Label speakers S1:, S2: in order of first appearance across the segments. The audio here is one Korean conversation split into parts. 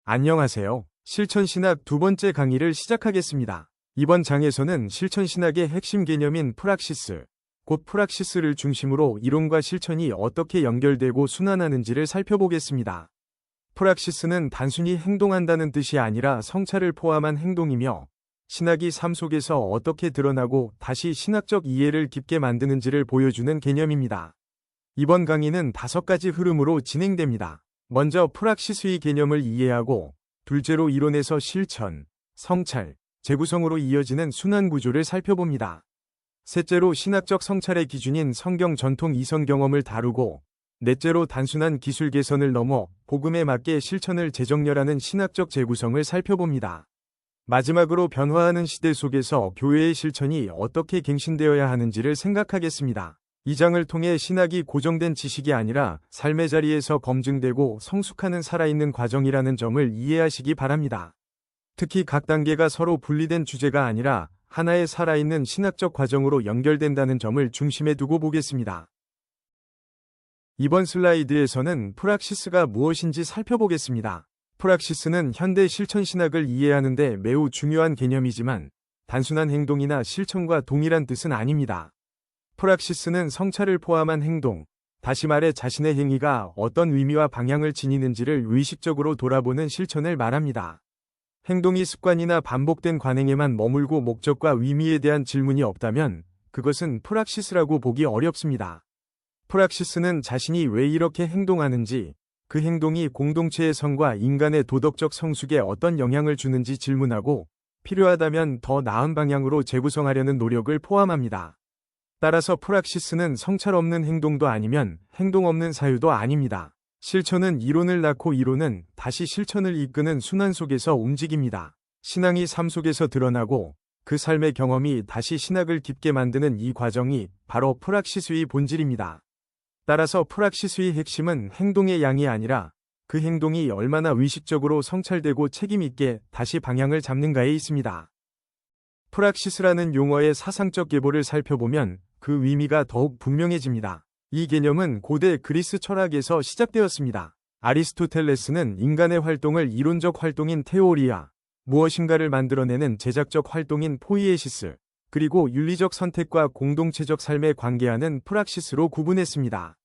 S1: 안녕하세요. 실천신학 두 번째 강의를 시작하겠습니다. 이번 장에서는 실천신학의 핵심 개념인 프락시스, 곧 프락시스를 중심으로 이론과 실천이 어떻게 연결되고 순환하는지를 살펴보겠습니다. 프락시스는 단순히 행동한다는 뜻이 아니라 성찰을 포함한 행동이며, 신학이 삶 속에서 어떻게 드러나고 다시 신학적 이해를 깊게 만드는지를 보여주는 개념입니다. 이번 강의는 5가지 흐름으로 진행됩니다. 먼저 프락시스의 개념을 이해하고, 둘째로 이론에서 실천, 성찰, 재구성으로 이어지는 순환 구조를 살펴봅니다. 셋째로 신학적 성찰의 기준인 성경 전통 이성 경험을 다루고, 넷째로 단순한 기술 개선을 넘어 복음에 맞게 실천을 재정렬하는 신학적 재구성을 살펴봅니다. 마지막으로 변화하는 시대 속에서 교회의 실천이 어떻게 갱신되어야 하는지를 생각하겠습니다. 이 장을 통해 신학이 고정된 지식이 아니라 삶의 자리에서 검증되고 성숙하는 살아있는 과정이라는 점을 이해하시기 바랍니다. 특히 각 단계가 서로 분리된 주제가 아니라 하나의 살아있는 신학적 과정으로 연결된다는 점을 중심에 두고 보겠습니다. 이번 슬라이드에서는 프락시스가 무엇인지 살펴보겠습니다. 프락시스는 현대 실천신학을 이해하는 데 매우 중요한 개념이지만 단순한 행동이나 실천과 동일한 뜻은 아닙니다. 프락시스는 성찰을 포함한 행동, 다시 말해 자신의 행위가 어떤 의미와 방향을 지니는지를 의식적으로 돌아보는 실천을 말합니다. 행동이 습관이나 반복된 관행에만 머물고 목적과 의미에 대한 질문이 없다면 그것은 프락시스라고 보기 어렵습니다. 프락시스는 자신이 왜 이렇게 행동하는지, 그 행동이 공동체의 성과 인간의 도덕적 성숙에 어떤 영향을 주는지 질문하고 필요하다면 더 나은 방향으로 재구성하려는 노력을 포함합니다. 따라서 프락시스는 성찰 없는 행동도 아니면 행동 없는 사유도 아닙니다. 실천은 이론을 낳고 이론은 다시 실천을 이끄는 순환 속에서 움직입니다. 신앙이 삶 속에서 드러나고 그 삶의 경험이 다시 신학을 깊게 만드는 이 과정이 바로 프락시스의 본질입니다. 따라서 프락시스의 핵심은 행동의 양이 아니라 그 행동이 얼마나 의식적으로 성찰되고 책임있게 다시 방향을 잡는가에 있습니다. 프락시스라는 용어의 사상적 계보를 살펴보면 그 의미가 더욱 분명해집니다. 이 개념은 고대 그리스 철학에서 시작되었습니다. 아리스토텔레스는 인간의 활동을 이론적 활동인 테오리아, 무엇인가를 만들어내는 제작적 활동인 포이에시스, 그리고 윤리적 선택과 공동체적 삶에 관계하는 프락시스로 구분했습니다.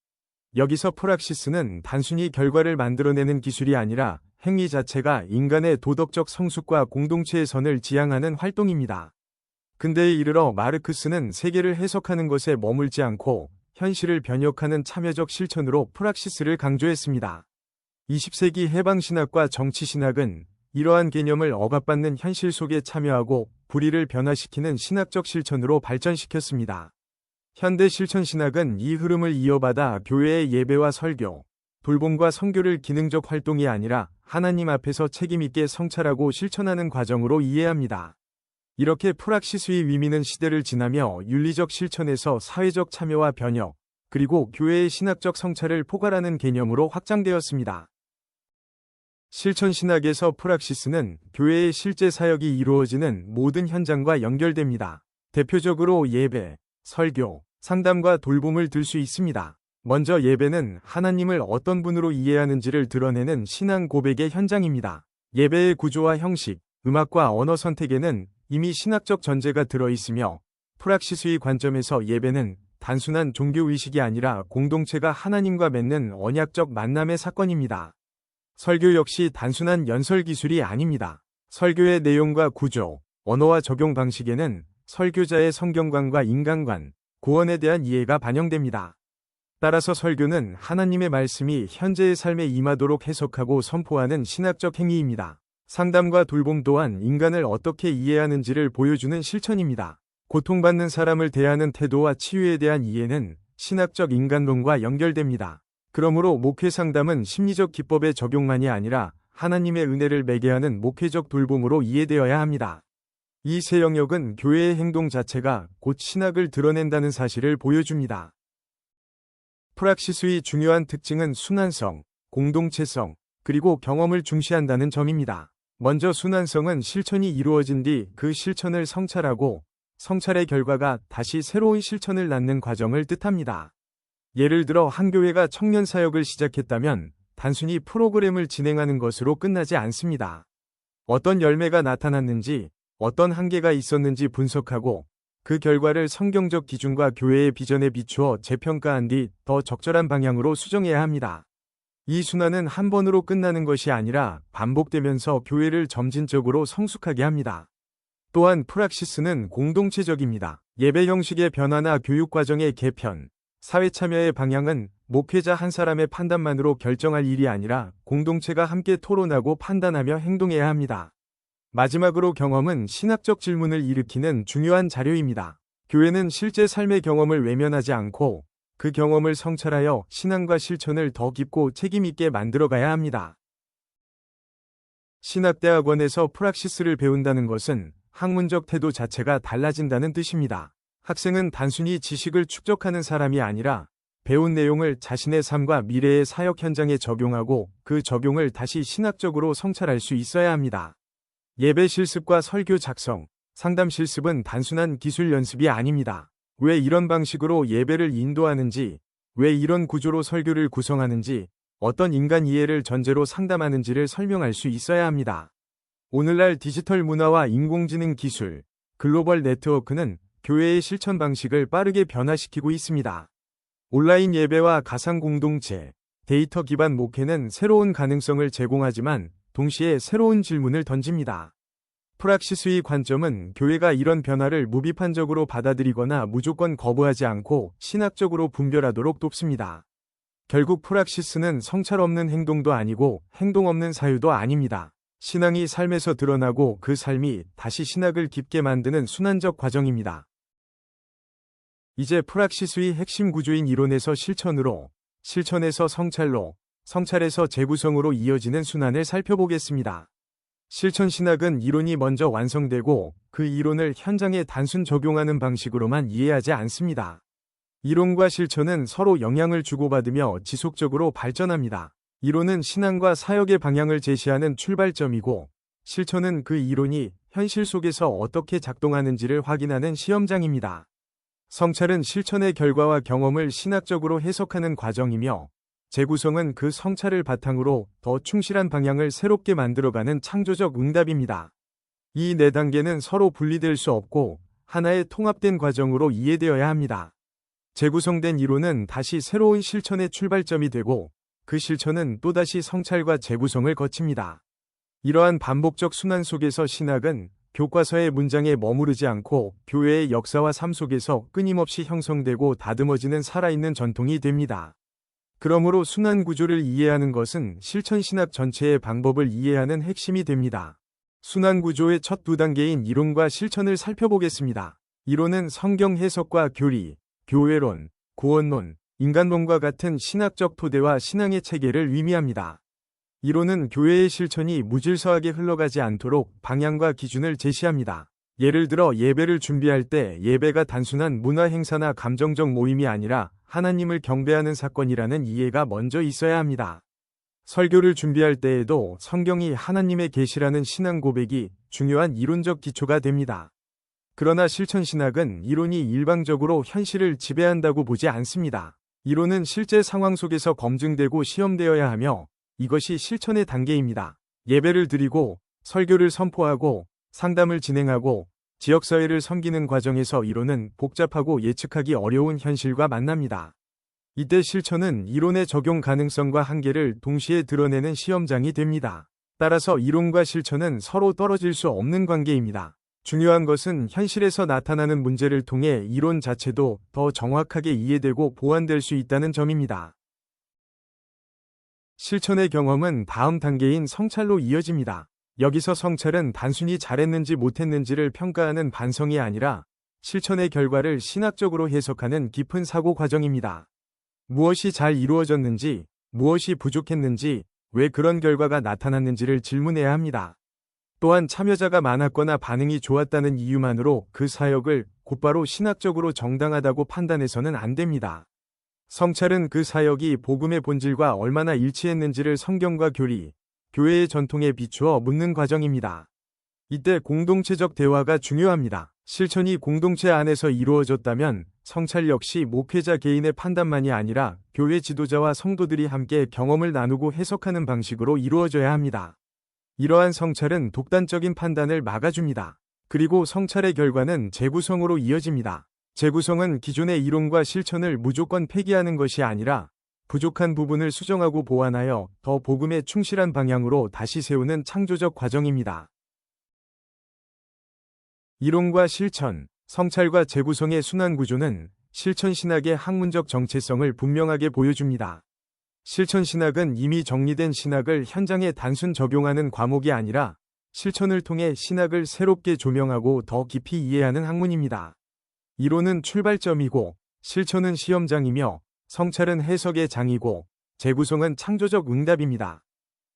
S1: 여기서 프락시스는 단순히 결과를 만들어내는 기술이 아니라 행위 자체가 인간의 도덕적 성숙과 공동체의 선을 지향하는 활동입니다. 근대에 이르러 마르크스는 세계를 해석하는 것에 머물지 않고 현실을 변혁하는 참여적 실천으로 프락시스를 강조했습니다. 20세기 해방신학과 정치신학은 이러한 개념을 억압받는 현실 속에 참여하고 불의를 변화시키는 신학적 실천으로 발전시켰습니다. 현대 실천신학은 이 흐름을 이어받아 교회의 예배와 설교, 돌봄과 선교를 기능적 활동이 아니라 하나님 앞에서 책임있게 성찰하고 실천하는 과정으로 이해합니다. 이렇게 프락시스의 의미는 시대를 지나며 윤리적 실천에서 사회적 참여와 변혁, 그리고 교회의 신학적 성찰을 포괄하는 개념으로 확장되었습니다. 실천신학에서 프락시스는 교회의 실제 사역이 이루어지는 모든 현장과 연결됩니다. 대표적으로 예배, 설교, 상담과 돌봄을 들 수 있습니다. 먼저 예배는 하나님을 어떤 분으로 이해하는지를 드러내는 신앙 고백의 현장입니다. 예배의 구조와 형식, 음악과 언어 선택에는 이미 신학적 전제가 들어있으며 프락시스의 관점에서 예배는 단순한 종교의식이 아니라 공동체가 하나님과 맺는 언약적 만남의 사건입니다. 설교 역시 단순한 연설 기술이 아닙니다. 설교의 내용과 구조, 언어와 적용 방식에는 설교자의 성경관과 인간관, 구원에 대한 이해가 반영됩니다. 따라서 설교는 하나님의 말씀이 현재의 삶에 임하도록 해석하고 선포하는 신학적 행위입니다. 상담과 돌봄 또한 인간을 어떻게 이해하는지를 보여주는 실천입니다. 고통받는 사람을 대하는 태도와 치유에 대한 이해는 신학적 인간론과 연결됩니다. 그러므로 목회 상담은 심리적 기법의 적용만이 아니라 하나님의 은혜를 매개하는 목회적 돌봄으로 이해되어야 합니다. 이 세 영역은 교회의 행동 자체가 곧 신학을 드러낸다는 사실을 보여줍니다. 프락시스의 중요한 특징은 순환성, 공동체성, 그리고 경험을 중시한다는 점입니다. 먼저 순환성은 실천이 이루어진 뒤 그 실천을 성찰하고 성찰의 결과가 다시 새로운 실천을 낳는 과정을 뜻합니다. 예를 들어 한 교회가 청년 사역을 시작했다면 단순히 프로그램을 진행하는 것으로 끝나지 않습니다. 어떤 열매가 나타났는지, 어떤 한계가 있었는지 분석하고 그 결과를 성경적 기준과 교회의 비전에 비추어 재평가한 뒤 더 적절한 방향으로 수정해야 합니다. 이 순환은 한 번으로 끝나는 것이 아니라 반복되면서 교회를 점진적으로 성숙하게 합니다. 또한 프락시스는 공동체적입니다. 예배 형식의 변화나 교육 과정의 개편, 사회 참여의 방향은 목회자 한 사람의 판단만으로 결정할 일이 아니라 공동체가 함께 토론하고 판단하며 행동해야 합니다. 마지막으로 경험은 신학적 질문을 일으키는 중요한 자료입니다. 교회는 실제 삶의 경험을 외면하지 않고 그 경험을 성찰하여 신앙과 실천을 더 깊고 책임있게 만들어가야 합니다. 신학대학원에서 프락시스를 배운다는 것은 학문적 태도 자체가 달라진다는 뜻입니다. 학생은 단순히 지식을 축적하는 사람이 아니라 배운 내용을 자신의 삶과 미래의 사역 현장에 적용하고 그 적용을 다시 신학적으로 성찰할 수 있어야 합니다. 예배 실습과 설교 작성, 상담 실습은 단순한 기술 연습이 아닙니다. 왜 이런 방식으로 예배를 인도하는지, 왜 이런 구조로 설교를 구성하는지, 어떤 인간 이해를 전제로 상담하는지를 설명할 수 있어야 합니다. 오늘날 디지털 문화와 인공지능 기술, 글로벌 네트워크는 교회의 실천 방식을 빠르게 변화시키고 있습니다. 온라인 예배와 가상 공동체, 데이터 기반 목회는 새로운 가능성을 제공하지만 동시에 새로운 질문을 던집니다. 프락시스의 관점은 교회가 이런 변화를 무비판적으로 받아들이거나 무조건 거부하지 않고 신학적으로 분별하도록 돕습니다. 결국 프락시스는 성찰 없는 행동도 아니고 행동 없는 사유도 아닙니다. 신앙이 삶에서 드러나고 그 삶이 다시 신학을 깊게 만드는 순환적 과정입니다. 이제 프락시스의 핵심 구조인 이론에서 실천으로, 실천에서 성찰로, 성찰에서 재구성으로 이어지는 순환을 살펴보겠습니다. 실천 신학은 이론이 먼저 완성되고 그 이론을 현장에 단순 적용하는 방식으로만 이해하지 않습니다. 이론과 실천은 서로 영향을 주고받으며 지속적으로 발전합니다. 이론은 신앙과 사역의 방향을 제시하는 출발점이고, 실천은 그 이론이 현실 속에서 어떻게 작동하는지를 확인하는 시험장입니다. 성찰은 실천의 결과와 경험을 신학적으로 해석하는 과정이며, 재구성은 그 성찰을 바탕으로 더 충실한 방향을 새롭게 만들어가는 창조적 응답입니다. 이 네 단계는 서로 분리될 수 없고 하나의 통합된 과정으로 이해되어야 합니다. 재구성된 이론은 다시 새로운 실천의 출발점이 되고, 그 실천은 또다시 성찰과 재구성을 거칩니다. 이러한 반복적 순환 속에서 신학은 교과서의 문장에 머무르지 않고 교회의 역사와 삶 속에서 끊임없이 형성되고 다듬어지는 살아있는 전통이 됩니다. 그러므로 순환 구조를 이해하는 것은 실천 신학 전체의 방법을 이해하는 핵심이 됩니다. 순환 구조의 첫 두 단계인 이론과 실천을 살펴보겠습니다. 이론은 성경 해석과 교리, 교회론, 구원론, 인간론과 같은 신학적 토대와 신앙의 체계를 의미합니다. 이론은 교회의 실천이 무질서하게 흘러가지 않도록 방향과 기준을 제시합니다. 예를 들어 예배를 준비할 때 예배가 단순한 문화 행사나 감정적 모임이 아니라 하나님을 경배하는 사건이라는 이해가 먼저 있어야 합니다. 설교를 준비할 때에도 성경이 하나님의 계시라는 신앙 고백이 중요한 이론적 기초가 됩니다. 그러나 실천 신학은 이론이 일방적으로 현실을 지배한다고 보지 않습니다. 이론은 실제 상황 속에서 검증되고 시험되어야 하며 이것이 실천의 단계입니다. 예배를 드리고 설교를 선포하고 상담을 진행하고 지역사회를 섬기는 과정에서 이론은 복잡하고 예측하기 어려운 현실과 만납니다. 이때 실천은 이론의 적용 가능성과 한계를 동시에 드러내는 시험장이 됩니다. 따라서 이론과 실천은 서로 떨어질 수 없는 관계입니다. 중요한 것은 현실에서 나타나는 문제를 통해 이론 자체도 더 정확하게 이해되고 보완될 수 있다는 점입니다. 실천의 경험은 다음 단계인 성찰로 이어집니다. 여기서 성찰은 단순히 잘했는지 못했는지를 평가하는 반성이 아니라 실천의 결과를 신학적으로 해석하는 깊은 사고 과정입니다. 무엇이 잘 이루어졌는지, 무엇이 부족했는지, 왜 그런 결과가 나타났는지를 질문해야 합니다. 또한 참여자가 많았거나 반응이 좋았다는 이유만으로 그 사역을 곧바로 신학적으로 정당하다고 판단해서는 안 됩니다. 성찰은 그 사역이 복음의 본질과 얼마나 일치했는지를 성경과 교리, 교회의 전통에 비추어 묻는 과정입니다. 이때 공동체적 대화가 중요합니다. 실천이 공동체 안에서 이루어졌다면 성찰 역시 목회자 개인의 판단만이 아니라 교회 지도자와 성도들이 함께 경험을 나누고 해석하는 방식으로 이루어져야 합니다. 이러한 성찰은 독단적인 판단을 막아줍니다. 그리고 성찰의 결과는 재구성으로 이어집니다. 재구성은 기존의 이론과 실천을 무조건 폐기하는 것이 아니라 부족한 부분을 수정하고 보완하여 더 복음에 충실한 방향으로 다시 세우는 창조적 과정입니다. 이론과 실천, 성찰과 재구성의 순환 구조는 실천 신학의 학문적 정체성을 분명하게 보여줍니다. 실천 신학은 이미 정리된 신학을 현장에 단순 적용하는 과목이 아니라 실천을 통해 신학을 새롭게 조명하고 더 깊이 이해하는 학문입니다. 이론은 출발점이고 실천은 시험장이며 성찰은 해석의 장이고 재구성은 창조적 응답입니다.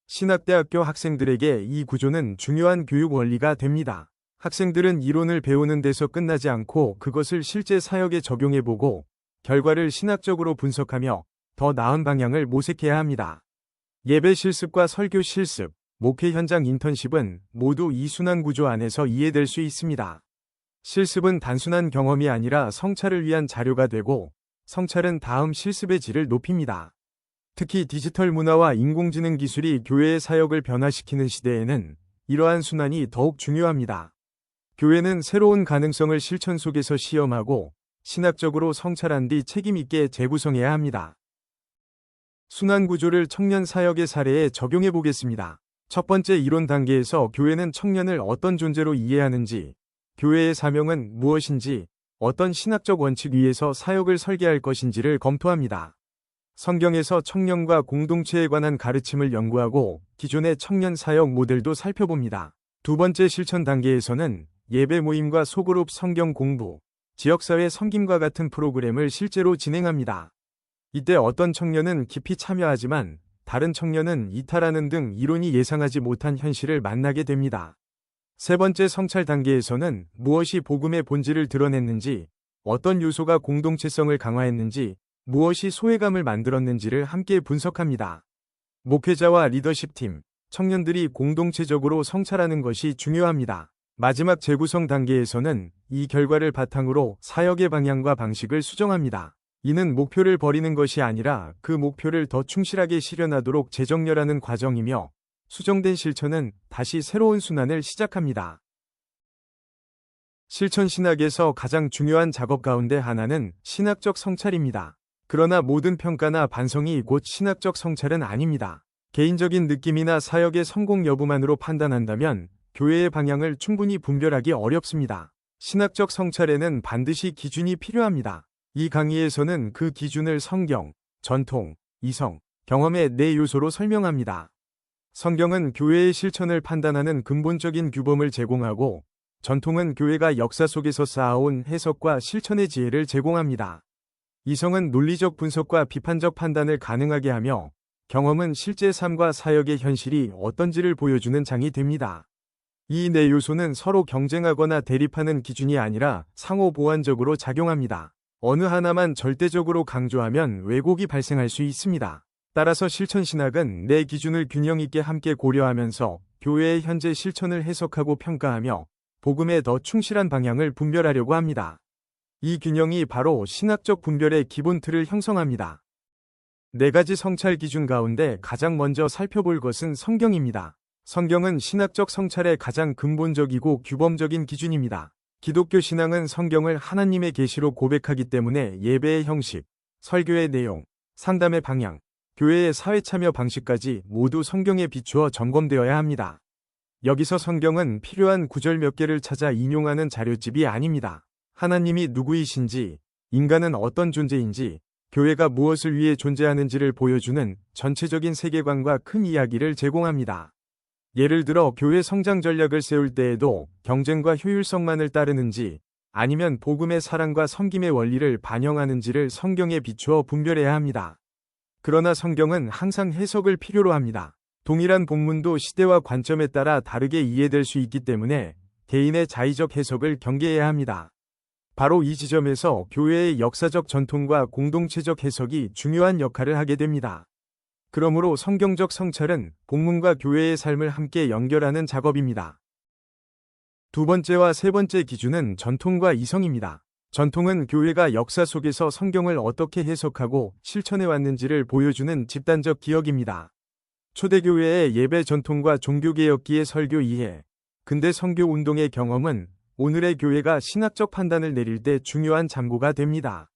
S1: 신학대학교 학생들에게 이 구조는 중요한 교육 원리가 됩니다. 학생들은 이론을 배우는 데서 끝나지 않고 그것을 실제 사역에 적용해보고 결과를 신학적으로 분석하며 더 나은 방향을 모색해야 합니다. 예배 실습과 설교 실습, 목회 현장 인턴십은 모두 이 순환 구조 안에서 이해될 수 있습니다. 실습은 단순한 경험이 아니라 성찰을 위한 자료가 되고 성찰은 다음 실습의 질을 높입니다. 특히 디지털 문화와 인공지능 기술이 교회의 사역을 변화시키는 시대에는 이러한 순환이 더욱 중요합니다. 교회는 새로운 가능성을 실천 속에서 시험하고 신학적으로 성찰한 뒤 책임있게 재구성해야 합니다. 순환 구조를 청년 사역의 사례에 적용해 보겠습니다. 첫 번째 이론 단계에서 교회는 청년을 어떤 존재로 이해하는지, 교회의 사명은 무엇인지, 어떤 신학적 원칙 위에서 사역을 설계할 것인지를 검토합니다. 성경에서 청년과 공동체에 관한 가르침을 연구하고 기존의 청년 사역 모델도 살펴봅니다. 두 번째 실천 단계에서는 예배 모임과 소그룹 성경 공부, 지역사회 섬김과 같은 프로그램을 실제로 진행합니다. 이때 어떤 청년은 깊이 참여하지만 다른 청년은 이탈하는 등 이론이 예상하지 못한 현실을 만나게 됩니다. 세 번째 성찰 단계에서는 무엇이 복음의 본질을 드러냈는지, 어떤 요소가 공동체성을 강화했는지, 무엇이 소외감을 만들었는지를 함께 분석합니다. 목회자와 리더십팀, 청년들이 공동체적으로 성찰하는 것이 중요합니다. 마지막 재구성 단계에서는 이 결과를 바탕으로 사역의 방향과 방식을 수정합니다. 이는 목표를 버리는 것이 아니라 그 목표를 더 충실하게 실현하도록 재정렬하는 과정이며 수정된 실천은 다시 새로운 순환을 시작합니다. 실천 신학에서 가장 중요한 작업 가운데 하나는 신학적 성찰입니다. 그러나 모든 평가나 반성이 곧 신학적 성찰은 아닙니다. 개인적인 느낌이나 사역의 성공 여부만으로 판단한다면 교회의 방향을 충분히 분별하기 어렵습니다. 신학적 성찰에는 반드시 기준이 필요합니다. 이 강의에서는 그 기준을 성경, 전통, 이성, 경험의 네 요소로 설명합니다. 성경은 교회의 실천을 판단하는 근본적인 규범을 제공하고 전통은 교회가 역사 속에서 쌓아온 해석과 실천의 지혜를 제공합니다. 이성은 논리적 분석과 비판적 판단을 가능하게 하며 경험은 실제 삶과 사역의 현실이 어떤지를 보여주는 장이 됩니다. 이 네 요소는 서로 경쟁하거나 대립하는 기준이 아니라 상호 보완적으로 작용합니다. 어느 하나만 절대적으로 강조하면 왜곡이 발생할 수 있습니다. 따라서 실천신학은 네 기준을 균형 있게 함께 고려하면서 교회의 현재 실천을 해석하고 평가하며 복음에 더 충실한 방향을 분별하려고 합니다. 이 균형이 바로 신학적 분별의 기본 틀을 형성합니다. 네 가지 성찰 기준 가운데 가장 먼저 살펴볼 것은 성경입니다. 성경은 신학적 성찰의 가장 근본적이고 규범적인 기준입니다. 기독교 신앙은 성경을 하나님의 계시로 고백하기 때문에 예배의 형식, 설교의 내용, 상담의 방향, 교회의 사회 참여 방식까지 모두 성경에 비추어 점검되어야 합니다. 여기서 성경은 필요한 구절 몇 개를 찾아 인용하는 자료집이 아닙니다. 하나님이 누구이신지, 인간은 어떤 존재인지, 교회가 무엇을 위해 존재하는지를 보여주는 전체적인 세계관과 큰 이야기를 제공합니다. 예를 들어 교회 성장 전략을 세울 때에도 경쟁과 효율성만을 따르는지 아니면 복음의 사랑과 섬김의 원리를 반영하는지를 성경에 비추어 분별해야 합니다. 그러나 성경은 항상 해석을 필요로 합니다. 동일한 본문도 시대와 관점에 따라 다르게 이해될 수 있기 때문에 개인의 자의적 해석을 경계해야 합니다. 바로 이 지점에서 교회의 역사적 전통과 공동체적 해석이 중요한 역할을 하게 됩니다. 그러므로 성경적 성찰은 본문과 교회의 삶을 함께 연결하는 작업입니다. 두 번째와 세 번째 기준은 전통과 이성입니다. 전통은 교회가 역사 속에서 성경을 어떻게 해석하고 실천해 왔는지를 보여주는 집단적 기억입니다. 초대교회의 예배 전통과 종교개혁기의 설교 이해, 근대 선교 운동의 경험은 오늘의 교회가 신학적 판단을 내릴 때 중요한 참고가 됩니다.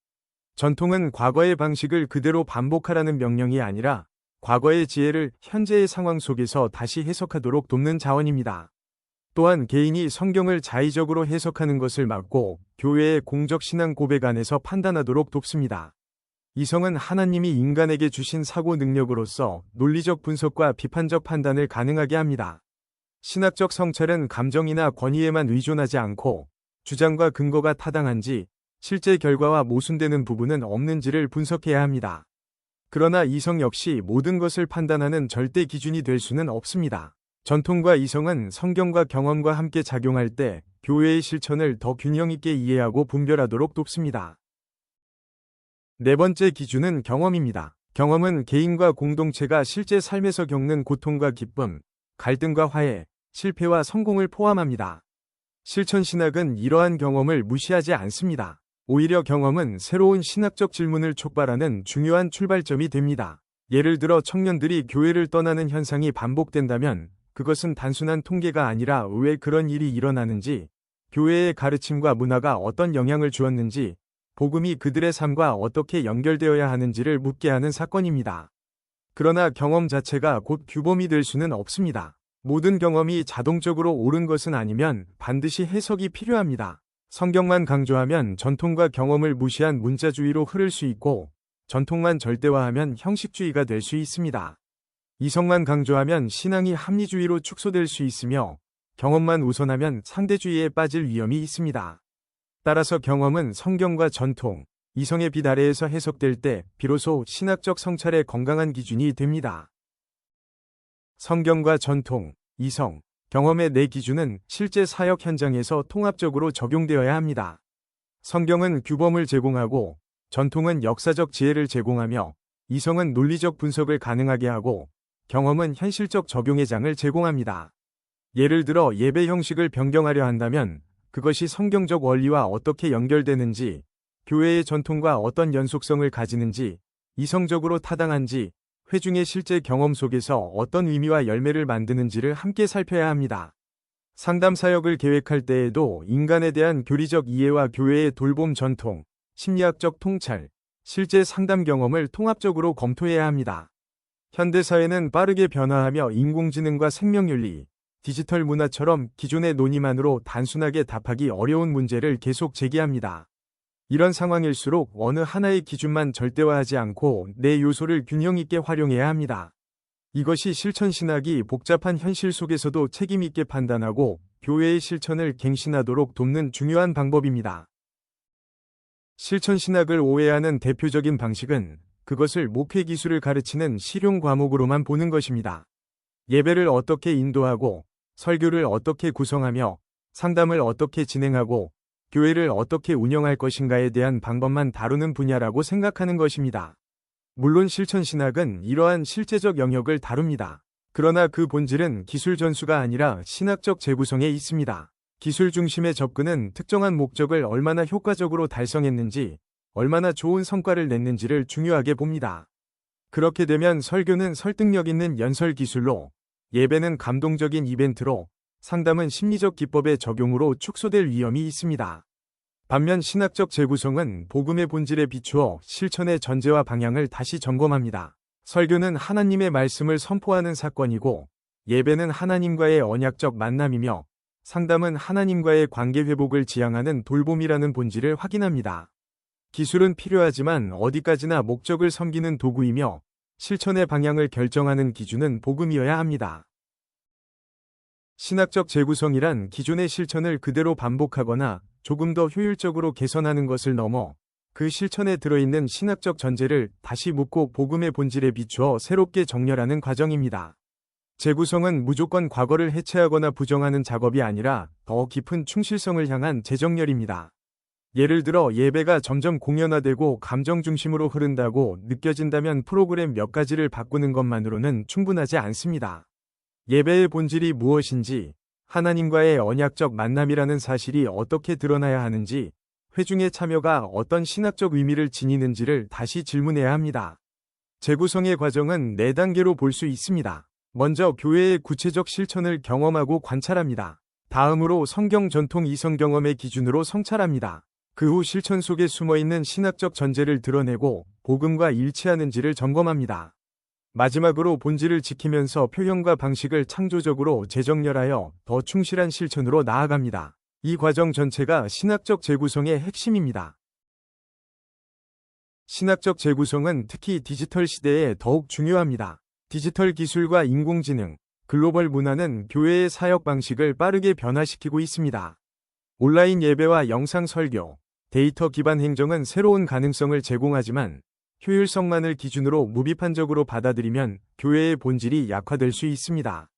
S1: 전통은 과거의 방식을 그대로 반복하라는 명령이 아니라 과거의 지혜를 현재의 상황 속에서 다시 해석하도록 돕는 자원입니다. 또한 개인이 성경을 자의적으로 해석하는 것을 막고 교회의 공적 신앙 고백 안에서 판단하도록 돕습니다. 이성은 하나님이 인간에게 주신 사고 능력으로서 논리적 분석과 비판적 판단을 가능하게 합니다. 신학적 성찰은 감정이나 권위에만 의존하지 않고 주장과 근거가 타당한지, 실제 결과와 모순되는 부분은 없는지를 분석해야 합니다. 그러나 이성 역시 모든 것을 판단하는 절대 기준이 될 수는 없습니다. 전통과 이성은 성경과 경험과 함께 작용할 때 교회의 실천을 더 균형 있게 이해하고 분별하도록 돕습니다. 네 번째 기준은 경험입니다. 경험은 개인과 공동체가 실제 삶에서 겪는 고통과 기쁨, 갈등과 화해, 실패와 성공을 포함합니다. 실천신학은 이러한 경험을 무시하지 않습니다. 오히려 경험은 새로운 신학적 질문을 촉발하는 중요한 출발점이 됩니다. 예를 들어 청년들이 교회를 떠나는 현상이 반복된다면 그것은 단순한 통계가 아니라 왜 그런 일이 일어나는지, 교회의 가르침과 문화가 어떤 영향을 주었는지, 복음이 그들의 삶과 어떻게 연결되어야 하는지를 묻게 하는 사건입니다. 그러나 경험 자체가 곧 규범이 될 수는 없습니다. 모든 경험이 자동적으로 옳은 것은 아니면 반드시 해석이 필요합니다. 성경만 강조하면 전통과 경험을 무시한 문자주의로 흐를 수 있고, 전통만 절대화하면 형식주의가 될 수 있습니다. 이성만 강조하면 신앙이 합리주의로 축소될 수 있으며, 경험만 우선하면 상대주의에 빠질 위험이 있습니다. 따라서 경험은 성경과 전통, 이성의 빛 아래에서 해석될 때 비로소 신학적 성찰의 건강한 기준이 됩니다. 성경과 전통, 이성, 경험의 네 기준은 실제 사역 현장에서 통합적으로 적용되어야 합니다. 성경은 규범을 제공하고, 전통은 역사적 지혜를 제공하며, 이성은 논리적 분석을 가능하게 하고, 경험은 현실적 적용의 장을 제공합니다. 예를 들어 예배 형식을 변경하려 한다면 그것이 성경적 원리와 어떻게 연결되는지, 교회의 전통과 어떤 연속성을 가지는지, 이성적으로 타당한지, 회중의 실제 경험 속에서 어떤 의미와 열매를 만드는지를 함께 살펴야 합니다. 상담 사역을 계획할 때에도 인간에 대한 교리적 이해와 교회의 돌봄 전통, 심리학적 통찰, 실제 상담 경험을 통합적으로 검토해야 합니다. 현대사회는 빠르게 변화하며 인공지능과 생명윤리, 디지털 문화처럼 기존의 논의만으로 단순하게 답하기 어려운 문제를 계속 제기합니다. 이런 상황일수록 어느 하나의 기준만 절대화하지 않고 네 요소를 균형 있게 활용해야 합니다. 이것이 실천신학이 복잡한 현실 속에서도 책임 있게 판단하고 교회의 실천을 갱신하도록 돕는 중요한 방법입니다. 실천신학을 오해하는 대표적인 방식은 그것을 목회 기술을 가르치는 실용 과목으로만 보는 것입니다. 예배를 어떻게 인도하고, 설교를 어떻게 구성하며, 상담을 어떻게 진행하고, 교회를 어떻게 운영할 것인가에 대한 방법만 다루는 분야라고 생각하는 것입니다. 물론 실천신학은 이러한 실제적 영역을 다룹니다. 그러나 그 본질은 기술 전수가 아니라 신학적 재구성에 있습니다. 기술 중심의 접근은 특정한 목적을 얼마나 효과적으로 달성했는지, 얼마나 좋은 성과를 냈는지를 중요하게 봅니다. 그렇게 되면 설교는 설득력 있는 연설 기술로, 예배는 감동적인 이벤트로, 상담은 심리적 기법의 적용으로 축소될 위험이 있습니다. 반면 신학적 재구성은 복음의 본질에 비추어 실천의 전제와 방향을 다시 점검합니다. 설교는 하나님의 말씀을 선포하는 사건이고, 예배는 하나님과의 언약적 만남이며, 상담은 하나님과의 관계 회복을 지향하는 돌봄이라는 본질을 확인합니다. 기술은 필요하지만 어디까지나 목적을 섬기는 도구이며, 실천의 방향을 결정하는 기준은 복음이어야 합니다. 신학적 재구성이란 기존의 실천을 그대로 반복하거나 조금 더 효율적으로 개선하는 것을 넘어 그 실천에 들어있는 신학적 전제를 다시 묻고 복음의 본질에 비추어 새롭게 정렬하는 과정입니다. 재구성은 무조건 과거를 해체하거나 부정하는 작업이 아니라 더 깊은 충실성을 향한 재정렬입니다. 예를 들어 예배가 점점 공연화되고 감정 중심으로 흐른다고 느껴진다면 프로그램 몇 가지를 바꾸는 것만으로는 충분하지 않습니다. 예배의 본질이 무엇인지, 하나님과의 언약적 만남이라는 사실이 어떻게 드러나야 하는지, 회중의 참여가 어떤 신학적 의미를 지니는지를 다시 질문해야 합니다. 재구성의 과정은 4단계로 볼 수 있습니다. 먼저 교회의 구체적 실천을 경험하고 관찰합니다. 다음으로 성경 전통 이성 경험의 기준으로 성찰합니다. 그 후 실천 속에 숨어있는 신학적 전제를 드러내고 복음과 일치하는지를 점검합니다. 마지막으로 본질을 지키면서 표현과 방식을 창조적으로 재정렬하여 더 충실한 실천으로 나아갑니다. 이 과정 전체가 신학적 재구성의 핵심입니다. 신학적 재구성은 특히 디지털 시대에 더욱 중요합니다. 디지털 기술과 인공지능, 글로벌 문화는 교회의 사역 방식을 빠르게 변화시키고 있습니다. 온라인 예배와 영상 설교, 데이터 기반 행정은 새로운 가능성을 제공하지만 효율성만을 기준으로 무비판적으로 받아들이면 교회의 본질이 약화될 수 있습니다.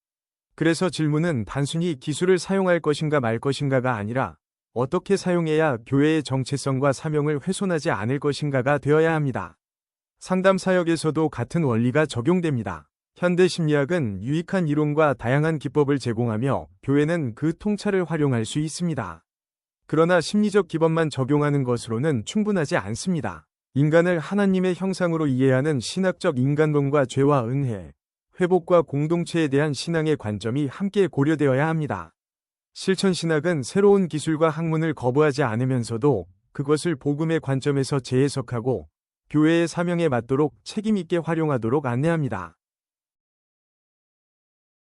S1: 그래서 질문은 단순히 기술을 사용할 것인가 말 것인가가 아니라 어떻게 사용해야 교회의 정체성과 사명을 훼손하지 않을 것인가가 되어야 합니다. 상담 사역에서도 같은 원리가 적용됩니다. 현대 심리학은 유익한 이론과 다양한 기법을 제공하며 교회는 그 통찰을 활용할 수 있습니다. 그러나 심리적 기법만 적용하는 것으로는 충분하지 않습니다. 인간을 하나님의 형상으로 이해하는 신학적 인간론과 죄와 은혜, 회복과 공동체에 대한 신앙의 관점이 함께 고려되어야 합니다. 실천신학은 새로운 기술과 학문을 거부하지 않으면서도 그것을 복음의 관점에서 재해석하고 교회의 사명에 맞도록 책임있게 활용하도록 안내합니다.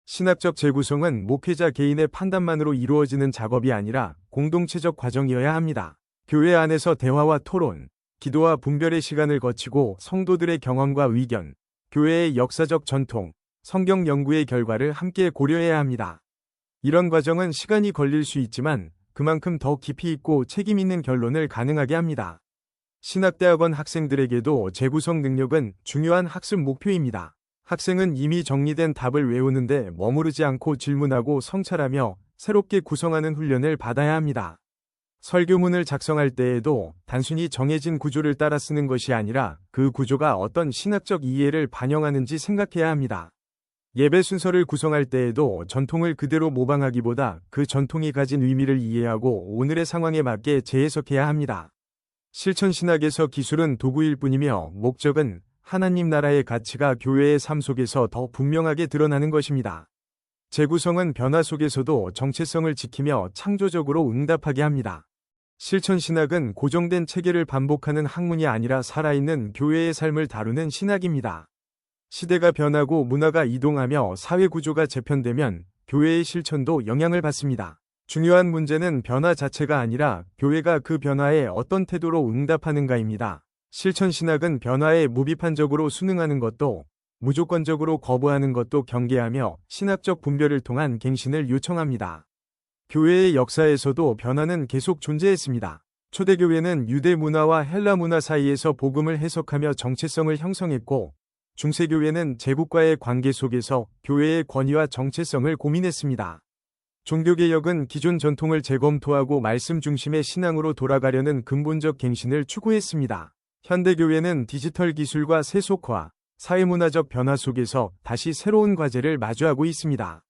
S1: 신학적 재구성은 목회자 개인의 판단만으로 이루어지는 작업이 아니라 공동체적 과정이어야 합니다. 교회 안에서 대화와 토론, 기도와 분별의 시간을 거치고 성도들의 경험과 의견, 교회의 역사적 전통, 성경 연구의 결과를 함께 고려해야 합니다. 이런 과정은 시간이 걸릴 수 있지만 그만큼 더 깊이 있고 책임 있는 결론을 가능하게 합니다. 신학대학원 학생들에게도 재구성 능력은 중요한 학습 목표입니다. 학생은 이미 정리된 답을 외우는데 머무르지 않고 질문하고 성찰하며 새롭게 구성하는 훈련을 받아야 합니다. 설교문을 작성할 때에도 단순히 정해진 구조를 따라 쓰는 것이 아니라 그 구조가 어떤 신학적 이해를 반영하는지 생각해야 합니다. 예배 순서를 구성할 때에도 전통을 그대로 모방하기보다 그 전통이 가진 의미를 이해하고 오늘의 상황에 맞게 재해석해야 합니다. 실천신학에서 기술은 도구일 뿐이며 목적은 하나님 나라의 가치가 교회의 삶 속에서 더 분명하게 드러나는 것입니다. 재구성은 변화 속에서도 정체성을 지키며 창조적으로 응답하게 합니다. 실천신학은 고정된 체계를 반복하는 학문이 아니라 살아있는 교회의 삶을 다루는 신학입니다. 시대가 변하고 문화가 이동하며 사회 구조가 재편되면 교회의 실천도 영향을 받습니다. 중요한 문제는 변화 자체가 아니라 교회가 그 변화에 어떤 태도로 응답하는가입니다. 실천신학은 변화에 무비판적으로 순응하는 것도 무조건적으로 거부하는 것도 경계하며 신학적 분별을 통한 갱신을 요청합니다. 교회의 역사에서도 변화는 계속 존재했습니다. 초대교회는 유대 문화와 헬라 문화 사이에서 복음을 해석하며 정체성을 형성했고, 중세교회는 제국과의 관계 속에서 교회의 권위와 정체성을 고민했습니다. 종교개혁은 기존 전통을 재검토하고 말씀 중심의 신앙으로 돌아가려는 근본적 갱신을 추구했습니다. 현대교회는 디지털 기술과 세속화, 사회문화적 변화 속에서 다시 새로운 과제를 마주하고 있습니다.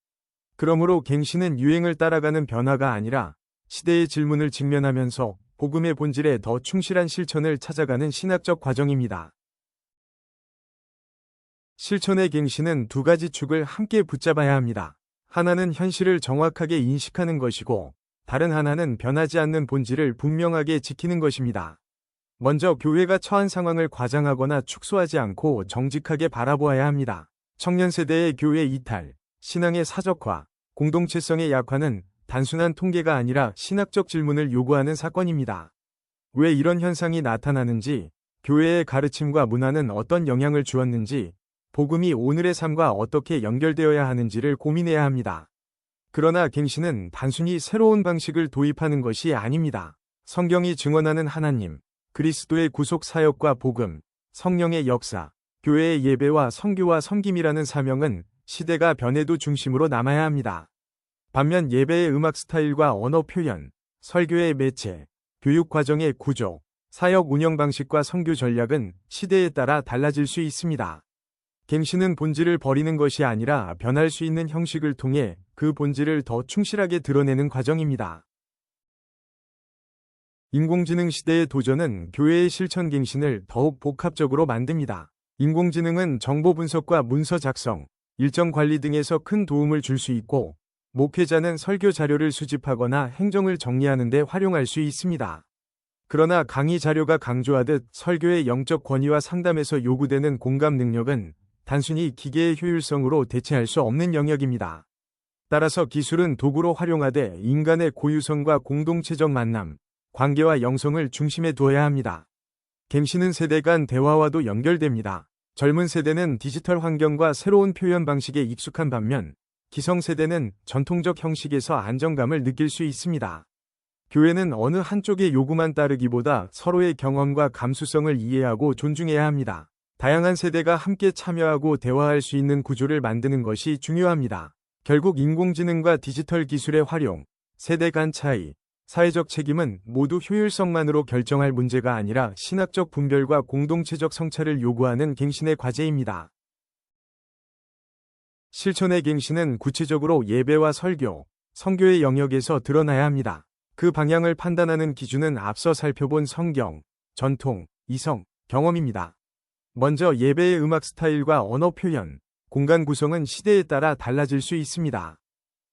S1: 그러므로 갱신은 유행을 따라가는 변화가 아니라 시대의 질문을 직면하면서 복음의 본질에 더 충실한 실천을 찾아가는 신학적 과정입니다. 실천의 갱신은 두 가지 축을 함께 붙잡아야 합니다. 하나는 현실을 정확하게 인식하는 것이고, 다른 하나는 변하지 않는 본질을 분명하게 지키는 것입니다. 먼저 교회가 처한 상황을 과장하거나 축소하지 않고 정직하게 바라보아야 합니다. 청년 세대의 교회 이탈, 신앙의 사적화, 공동체성의 약화는 단순한 통계가 아니라 신학적 질문을 요구하는 사건입니다. 왜 이런 현상이 나타나는지, 교회의 가르침과 문화는 어떤 영향을 주었는지, 복음이 오늘의 삶과 어떻게 연결되어야 하는지를 고민해야 합니다. 그러나 갱신은 단순히 새로운 방식을 도입하는 것이 아닙니다. 성경이 증언하는 하나님, 그리스도의 구속 사역과 복음, 성령의 역사, 교회의 예배와 선교와 섬김이라는 사명은 시대가 변해도 중심으로 남아야 합니다. 반면 예배의 음악 스타일과 언어 표현, 설교의 매체, 교육 과정의 구조, 사역 운영 방식과 선교 전략은 시대에 따라 달라질 수 있습니다. 갱신은 본질을 버리는 것이 아니라 변할 수 있는 형식을 통해 그 본질을 더 충실하게 드러내는 과정입니다. 인공지능 시대의 도전은 교회의 실천 갱신을 더욱 복합적으로 만듭니다. 인공지능은 정보 분석과 문서 작성, 일정 관리 등에서 큰 도움을 줄 수 있고, 목회자는 설교 자료를 수집하거나 행정을 정리하는 데 활용할 수 있습니다. 그러나 강의 자료가 강조하듯 설교의 영적 권위와 상담에서 요구되는 공감 능력은 단순히 기계의 효율성으로 대체할 수 없는 영역입니다. 따라서 기술은 도구로 활용하되 인간의 고유성과 공동체적 만남, 관계와 영성을 중심에 두어야 합니다. 갱신은 세대 간 대화와도 연결됩니다. 젊은 세대는 디지털 환경과 새로운 표현 방식에 익숙한 반면 기성세대는 전통적 형식에서 안정감을 느낄 수 있습니다. 교회는 어느 한쪽의 요구만 따르기보다 서로의 경험과 감수성을 이해하고 존중해야 합니다. 다양한 세대가 함께 참여하고 대화할 수 있는 구조를 만드는 것이 중요합니다. 결국 인공지능과 디지털 기술의 활용, 세대 간 차이, 사회적 책임은 모두 효율성만으로 결정할 문제가 아니라 신학적 분별과 공동체적 성찰을 요구하는 갱신의 과제입니다. 실천의 갱신은 구체적으로 예배와 설교, 선교의 영역에서 드러나야 합니다. 그 방향을 판단하는 기준은 앞서 살펴본 성경, 전통, 이성, 경험입니다. 먼저 예배의 음악 스타일과 언어 표현, 공간 구성은 시대에 따라 달라질 수 있습니다.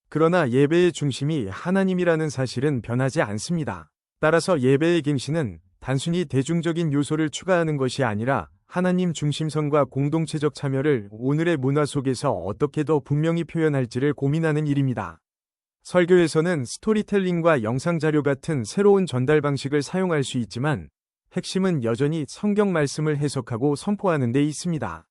S1: 그러나 예배의 중심이 하나님이라는 사실은 변하지 않습니다. 따라서 예배의 갱신은 단순히 대중적인 요소를 추가하는 것이 아니라 하나님 중심성과 공동체적 참여를 오늘의 문화 속에서 어떻게 더 분명히 표현할지를 고민하는 일입니다. 설교에서는 스토리텔링과 영상 자료 같은 새로운 전달 방식을 사용할 수 있지만 핵심은 여전히 성경 말씀을 해석하고 선포하는 데 있습니다.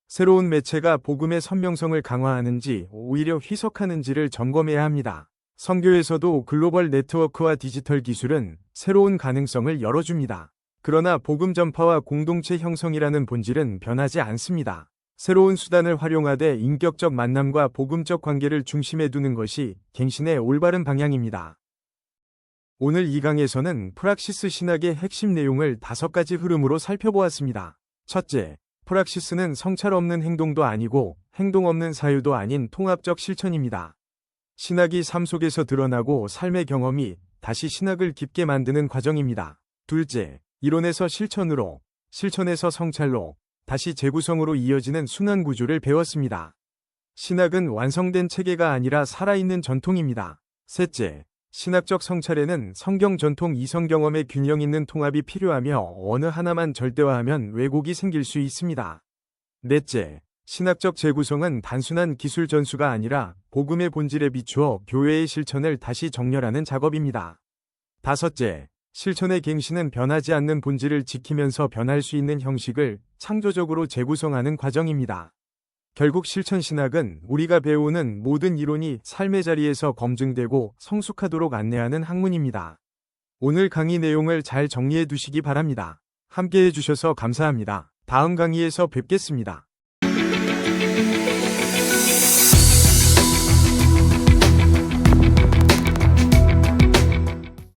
S1: 새로운 매체가 복음의 선명성을 강화하는지 오히려 희석하는지를 점검해야 합니다. 선교에서도 글로벌 네트워크와 디지털 기술은 새로운 가능성을 열어줍니다. 그러나 복음 전파와 공동체 형성이라는 본질은 변하지 않습니다. 새로운 수단을 활용하되 인격적 만남과 복음적 관계를 중심에 두는 것이 갱신의 올바른 방향입니다. 오늘 이 강에서는 프락시스 신학의 핵심 내용을 5가지 흐름으로 살펴보았습니다. 첫째, 프락시스는 성찰 없는 행동도 아니고 행동 없는 사유도 아닌 통합적 실천입니다. 신학이 삶 속에서 드러나고 삶의 경험이 다시 신학을 깊게 만드는 과정입니다. 둘째, 이론에서 실천으로, 실천에서 성찰로, 다시 재구성으로 이어지는 순환 구조를 배웠습니다. 신학은 완성된 체계가 아니라 살아있는 전통입니다. 셋째, 신학적 성찰에는 성경 전통 이성 경험의 균형 있는 통합이 필요하며 어느 하나만 절대화하면 왜곡이 생길 수 있습니다. 넷째, 신학적 재구성은 단순한 기술 전수가 아니라 복음의 본질에 비추어 교회의 실천을 다시 정렬하는 작업입니다. 다섯째, 실천의 갱신은 변하지 않는 본질을 지키면서 변할 수 있는 형식을 창조적으로 재구성하는 과정입니다. 결국 실천 신학은 우리가 배우는 모든 이론이 삶의 자리에서 검증되고 성숙하도록 안내하는 학문입니다. 오늘 강의 내용을 잘 정리해 두시기 바랍니다. 함께 해주셔서 감사합니다. 다음 강의에서 뵙겠습니다.